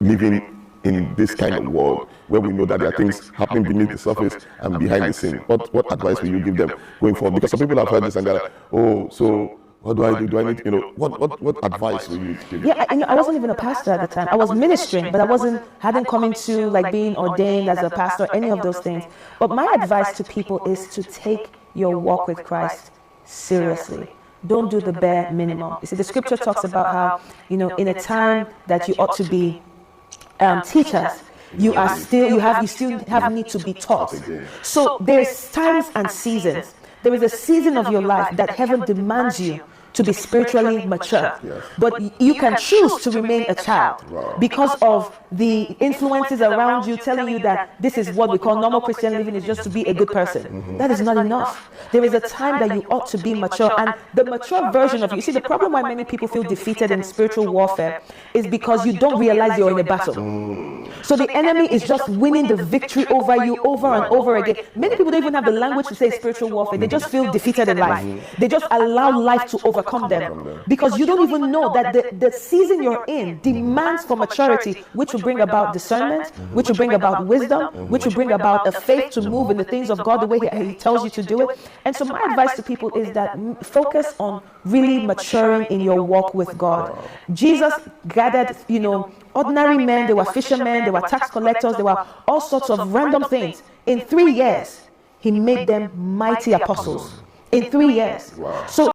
living in this kind of world where we know that there are things happening beneath the surface and behind the scene? What advice will you give them going forward? Because some people have heard this and they're like, oh, so what do I do? Do I need, what advice will you give? Yeah, I wasn't even a pastor at the time. I was ministering, but hadn't come into like being ordained as a pastor, any of those things. But my advice to people is to take your walk with Christ seriously. Don't do the bare minimum. You see, the scripture talks about how, in a time that you ought to be teachers, you still have need to be taught. So there's times and seasons. There is a season of your life that heaven demands you to be spiritually mature. But you can choose to remain a child because of the influences around you telling you that this is what we call normal Christian living, is just to be a good person. That is not enough. There is a time that you ought to be mature, and the mature version of you. See, the problem why many people feel defeated in spiritual warfare is because you don't realize you're in a battle. So the enemy is just winning the victory over you over and over again. Many people don't even have the language to say spiritual warfare. They just feel defeated in life. They just allow life to overcome them because you don't even know that the season you're in demands for maturity, which will bring about discernment, which will bring about wisdom, which will bring about a faith to move in the things of God the way he tells you to do it. And so my advice to people is that focus on really maturing in your walk with God. Jesus gathered, ordinary men. They were fishermen, they were tax collectors, they were all sorts of random things. In 3 years, he made them mighty apostles. In 3 years. So